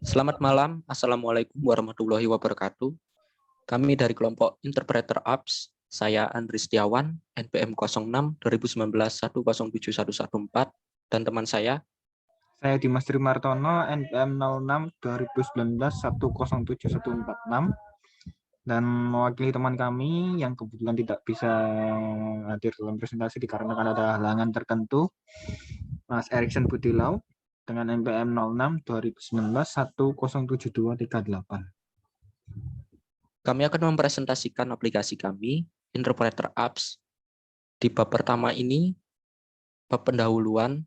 Selamat malam, Assalamualaikum warahmatullahi wabarakatuh. Kami dari kelompok Interpreter Apps, saya Andri Setiawan, NPM 06 2019 107114, dan teman saya. Saya Dimas Trimartono, NPM 06 2019 107146, dan mewakili teman kami yang kebetulan tidak bisa hadir dalam presentasi dikarenakan ada halangan tertentu, Mas Erikson Budilau dengan NPM 06 2019 107238. Kami akan mempresentasikan aplikasi kami, Interpreter Apps. Di bab pertama ini, bab pendahuluan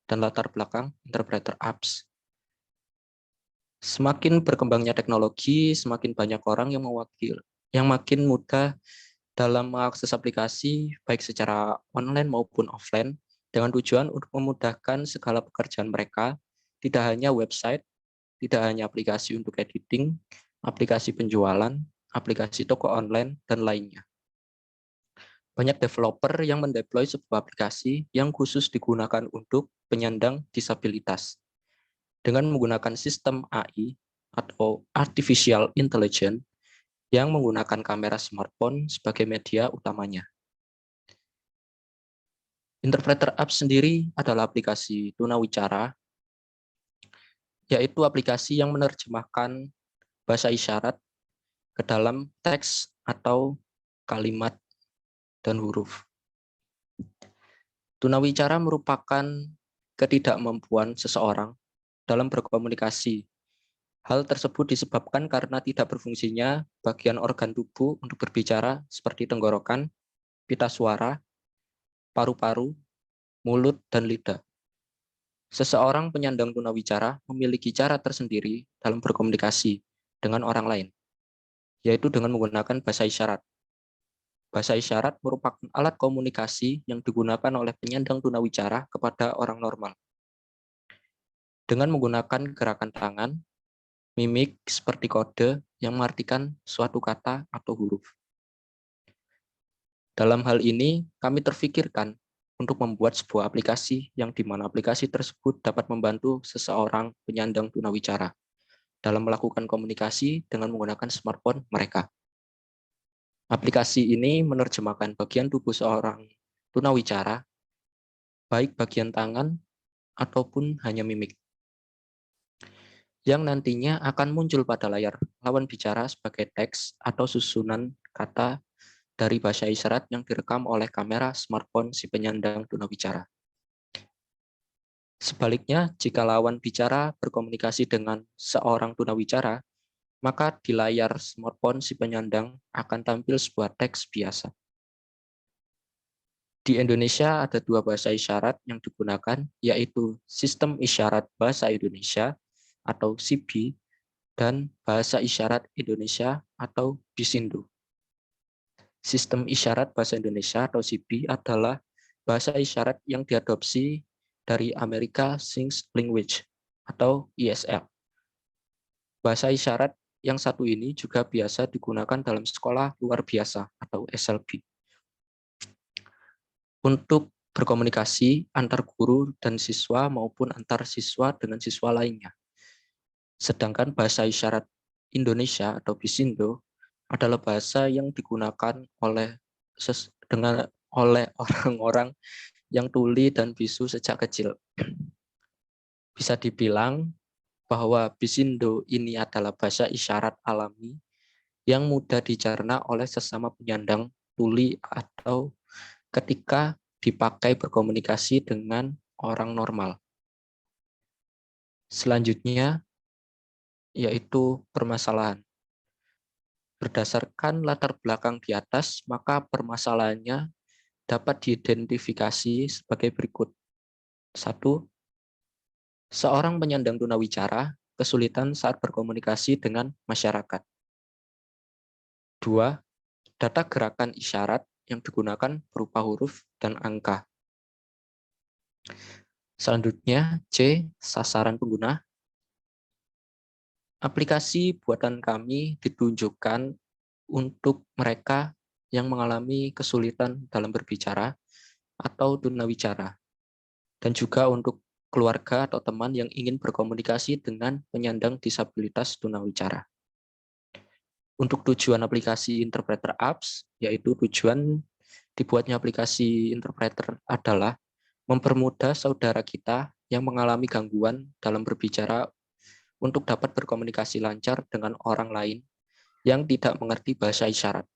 dan latar belakang Interpreter Apps. Semakin berkembangnya teknologi, semakin banyak orang yang makin mudah dalam mengakses aplikasi, baik secara online maupun offline, dengan tujuan untuk memudahkan segala pekerjaan mereka, tidak hanya website, tidak hanya aplikasi untuk editing, aplikasi penjualan, aplikasi toko online, dan lainnya. Banyak developer yang mendeploy sebuah aplikasi yang khusus digunakan untuk penyandang disabilitas. Dengan menggunakan sistem AI atau Artificial Intelligence yang menggunakan kamera smartphone sebagai media utamanya. Interpreter Apps sendiri adalah aplikasi tunawicara, yaitu aplikasi yang menerjemahkan bahasa isyarat ke dalam teks atau kalimat dan huruf. Tunawicara merupakan ketidakmampuan seseorang dalam berkomunikasi. Hal tersebut disebabkan karena tidak berfungsinya bagian organ tubuh untuk berbicara seperti tenggorokan, pita suara, paru-paru, mulut, dan lidah. Seseorang penyandang tunawicara memiliki cara tersendiri dalam berkomunikasi dengan orang lain, yaitu dengan menggunakan bahasa isyarat. Bahasa isyarat merupakan alat komunikasi yang digunakan oleh penyandang tunawicara kepada orang normal. Dengan menggunakan gerakan tangan, mimik seperti kode yang mengartikan suatu kata atau huruf. Dalam hal ini, kami terfikirkan untuk membuat sebuah aplikasi yang di mana aplikasi tersebut dapat membantu seseorang penyandang tunawicara dalam melakukan komunikasi dengan menggunakan smartphone mereka. Aplikasi ini menerjemahkan bagian tubuh seorang tunawicara, baik bagian tangan ataupun hanya mimik, yang nantinya akan muncul pada layar lawan bicara sebagai teks atau susunan kata dari bahasa isyarat yang direkam oleh kamera smartphone si penyandang tunawicara. Sebaliknya, jika lawan bicara berkomunikasi dengan seorang tunawicara, maka di layar smartphone si penyandang akan tampil sebuah teks biasa. Di Indonesia ada dua bahasa isyarat yang digunakan, yaitu Sistem Isyarat Bahasa Indonesia atau SIBI dan Bahasa Isyarat Indonesia atau BISINDO. Sistem Isyarat Bahasa Indonesia atau SIBI adalah bahasa isyarat yang diadopsi dari America Sign Language atau ESL. Bahasa isyarat yang satu ini juga biasa digunakan dalam sekolah luar biasa atau SLB. Untuk berkomunikasi antar guru dan siswa maupun antar siswa dengan siswa lainnya. Sedangkan bahasa isyarat Indonesia atau BISINDO adalah bahasa yang digunakan oleh orang-orang yang tuli dan bisu sejak kecil. Bisa dibilang bahwa BISINDO ini adalah bahasa isyarat alami yang mudah dicerna oleh sesama penyandang tuli atau ketika dipakai berkomunikasi dengan orang normal. Selanjutnya, yaitu permasalahan. Berdasarkan latar belakang di atas, maka permasalahannya dapat diidentifikasi sebagai berikut. 1. Seorang penyandang tunawicara kesulitan saat berkomunikasi dengan masyarakat. 2. Data gerakan isyarat yang digunakan berupa huruf dan angka. Selanjutnya, C. Sasaran pengguna. Aplikasi buatan kami ditunjukkan untuk mereka yang mengalami kesulitan dalam berbicara atau tunawicara, dan juga untuk keluarga atau teman yang ingin berkomunikasi dengan penyandang disabilitas tunawicara. Untuk tujuan aplikasi interpreter apps, yaitu tujuan dibuatnya aplikasi interpreter adalah mempermudah saudara kita yang mengalami gangguan dalam berbicara untuk dapat berkomunikasi lancar dengan orang lain yang tidak mengerti bahasa isyarat.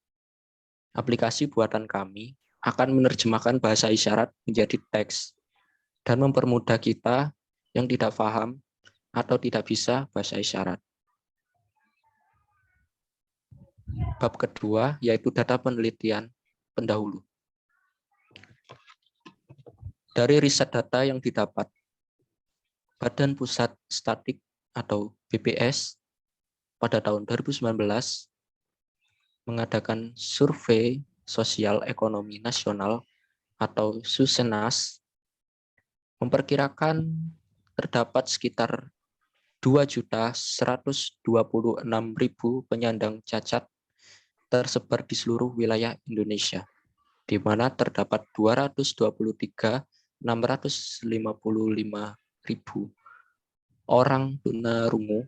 Aplikasi buatan kami akan menerjemahkan bahasa isyarat menjadi teks dan mempermudah kita yang tidak paham atau tidak bisa bahasa isyarat. Bab kedua yaitu data penelitian pendahulu. Dari riset data yang didapat, Badan Pusat Statistik atau BPS pada tahun 2019 mengadakan survei sosial ekonomi nasional atau Susenas memperkirakan terdapat sekitar 2.126.000 penyandang cacat tersebar di seluruh wilayah Indonesia, di mana terdapat 223.655.000 orang tunarungu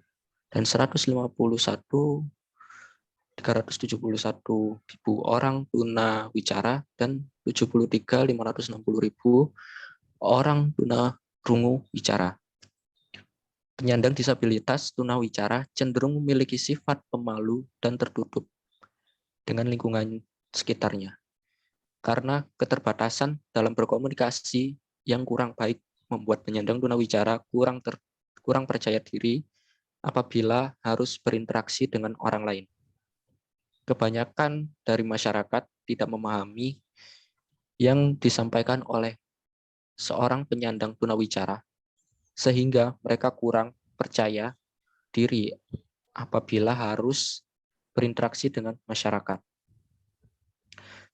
dan 371.000 orang tunawicara dan 73.560.000 orang tunarungu wicara. Penyandang disabilitas tunawicara cenderung memiliki sifat pemalu dan tertutup dengan lingkungan sekitarnya. Karena keterbatasan dalam berkomunikasi yang kurang baik membuat penyandang tunawicara kurang percaya diri apabila harus berinteraksi dengan orang lain. Kebanyakan dari masyarakat tidak memahami yang disampaikan oleh seorang penyandang tunawicara, sehingga mereka kurang percaya diri apabila harus berinteraksi dengan masyarakat.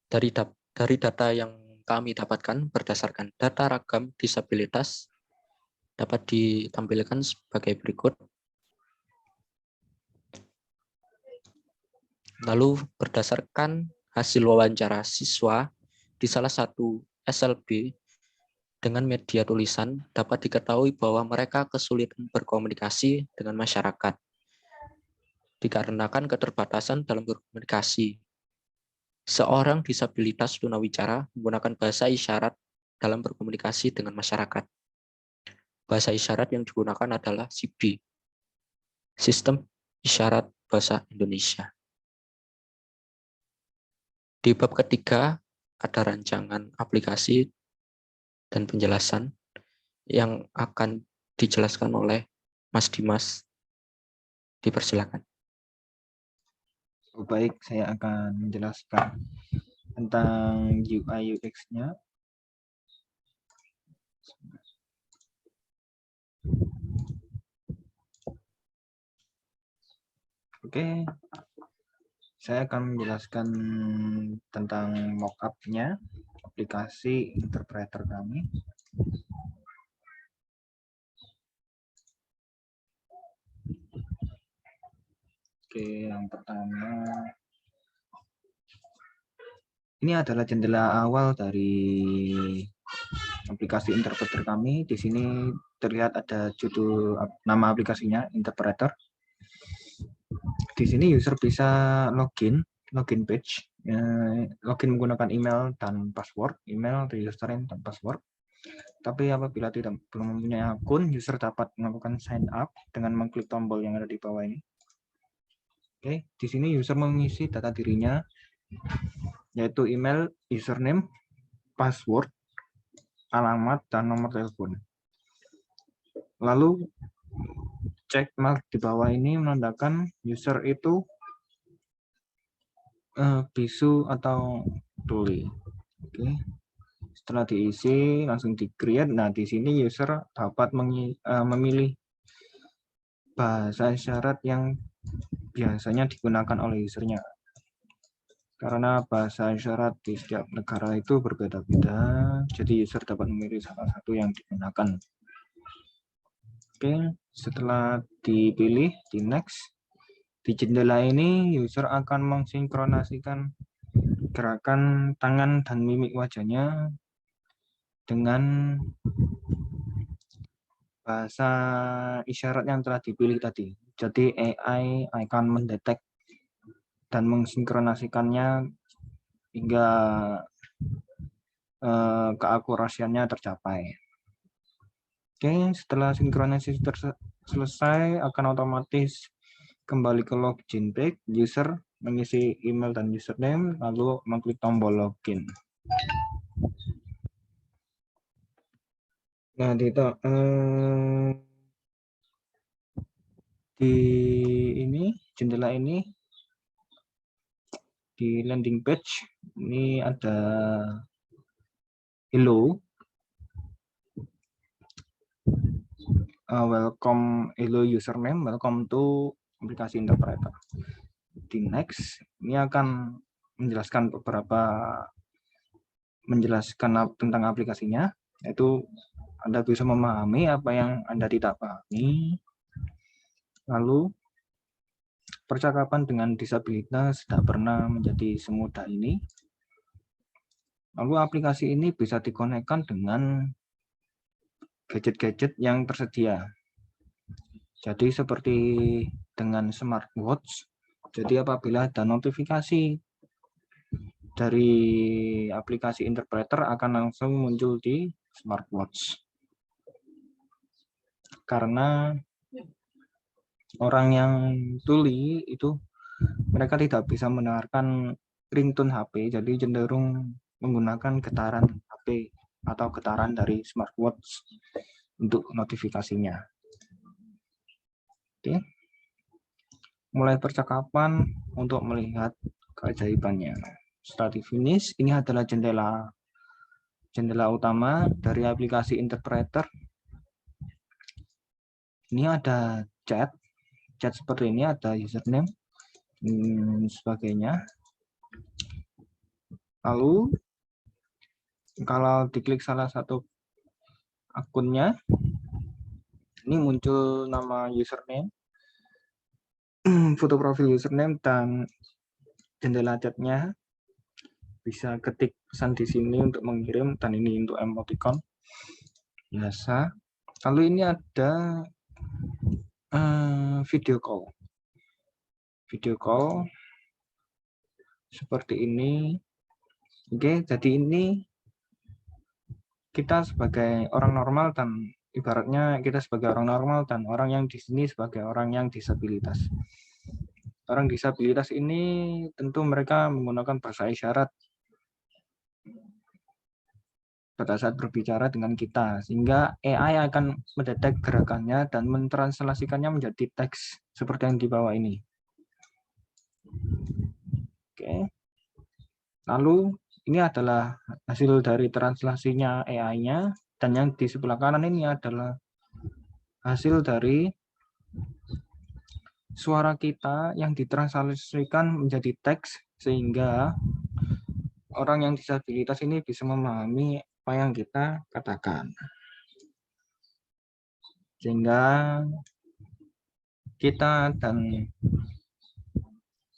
Dari data yang kami dapatkan berdasarkan data ragam disabilitas dapat ditampilkan sebagai berikut. Lalu berdasarkan hasil wawancara siswa di salah satu SLB dengan media tulisan dapat diketahui bahwa mereka kesulitan berkomunikasi dengan masyarakat dikarenakan keterbatasan dalam berkomunikasi. Seorang disabilitas tunawicara menggunakan bahasa isyarat dalam berkomunikasi dengan masyarakat. Bahasa isyarat yang digunakan adalah SIBI, Sistem Isyarat Bahasa Indonesia. Di bab ketiga ada rancangan aplikasi dan penjelasan yang akan dijelaskan oleh Mas Dimas. Dipersilakan. Baik, saya akan menjelaskan tentang UI UX-nya. Oke, saya akan menjelaskan tentang mockup-nya aplikasi interpreter kami. Oke, yang pertama, ini adalah jendela awal dari aplikasi interpreter kami. Di sini terlihat ada judul nama aplikasinya, interpreter. Di sini user bisa login page, login menggunakan email dan password, email, username dan password. Tapi apabila belum mempunyai akun, user dapat melakukan sign up dengan mengklik tombol yang ada di bawah ini. Oke, di sini user mengisi data dirinya, yaitu email, username, password, alamat, dan nomor telepon. Lalu check mark di bawah ini menandakan user itu bisu atau tuli. Oke. Setelah diisi langsung di create. Nah, di sini user dapat memilih bahasa isyarat yang biasanya digunakan oleh usernya. Karena bahasa isyarat di setiap negara itu berbeda-beda, jadi user dapat memilih salah satu yang digunakan. Oke, setelah dipilih di next, di jendela ini user akan mensinkronasikan gerakan tangan dan mimik wajahnya dengan bahasa isyarat yang telah dipilih tadi. Jadi AI akan mendetek dan mensinkronasikannya hingga keakurasiannya tercapai. Oke, setelah sinkronisasi selesai, akan otomatis kembali ke login page, user mengisi email dan username, lalu mengklik tombol login. Nah, di ini jendela ini di landing page ini ada hello, welcome, hello username, welcome to aplikasi interpreter. Di next ini akan menjelaskan tentang aplikasinya, yaitu Anda bisa memahami apa yang Anda tidak pahami. Lalu percakapan dengan disabilitas tidak pernah menjadi semudah ini. Lalu aplikasi ini bisa dikonekkan dengan gadget-gadget yang tersedia. Jadi seperti dengan smartwatch. Jadi apabila ada notifikasi dari aplikasi interpreter akan langsung muncul di smartwatch. Karena orang yang tuli itu mereka tidak bisa mendengarkan ringtone HP, jadi cenderung menggunakan getaran HP atau getaran dari smartwatch untuk notifikasinya. Oke. Mulai percakapan untuk melihat keajaibannya. Setelah di finish, ini adalah jendela utama dari aplikasi interpreter. Ini ada chat seperti ini, ada username, sebagainya. Lalu kalau diklik salah satu akunnya, ini muncul nama username, foto profil username, dan jendela chatnya. Bisa ketik pesan di sini untuk mengirim, dan ini untuk emoticon biasa. Lalu ini ada video call seperti ini. Oke, jadi ini kita sebagai orang normal, dan ibaratnya kita sebagai orang normal dan orang yang di sini sebagai orang yang disabilitas. Orang disabilitas ini tentu mereka menggunakan bahasa isyarat pada saat berbicara dengan kita, sehingga AI akan mendetek gerakannya dan mentranslasikannya menjadi teks seperti yang di bawah ini. Oke. Lalu ini adalah hasil dari translasinya AI-nya, dan yang di sebelah kanan ini adalah hasil dari suara kita yang ditranslasikan menjadi teks, sehingga orang yang disabilitas ini bisa memahami apa yang kita katakan. Sehingga kita dan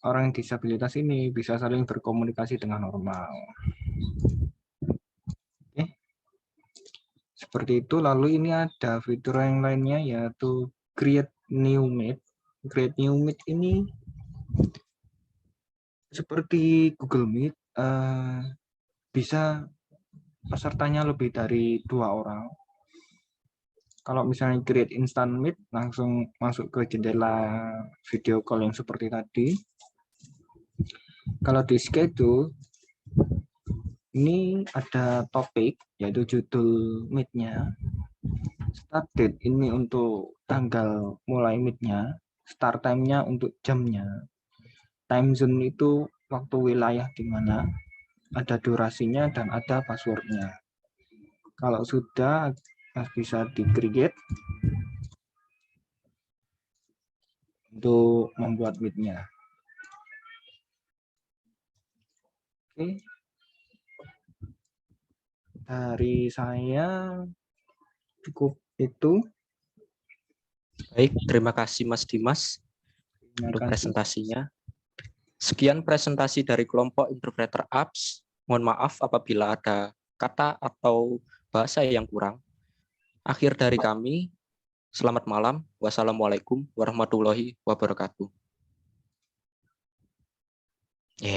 orang disabilitas ini bisa saling berkomunikasi dengan normal. Oke. Seperti itu. Lalu ini ada fitur yang lainnya, yaitu create new meet. Create new meet ini seperti Google Meet, bisa pesertanya lebih dari 2 orang. Kalau misalnya create instant meet, langsung masuk ke jendela video call yang seperti tadi. Kalau di schedule, ini ada topik, yaitu judul meet-nya. Start date ini untuk tanggal mulai meet-nya. Start time-nya untuk jamnya. Time zone itu waktu wilayah di mana. Ada durasinya dan ada password-nya. Kalau sudah, bisa di-create untuk membuat meet-nya. Oke. Dari saya cukup itu. Baik, terima kasih Mas Dimas untuk presentasinya. Sekian presentasi dari kelompok interpreter apps. Mohon maaf apabila ada kata atau bahasa yang kurang. Akhir dari kami, Selamat malam. Wassalamualaikum warahmatullahi wabarakatuh.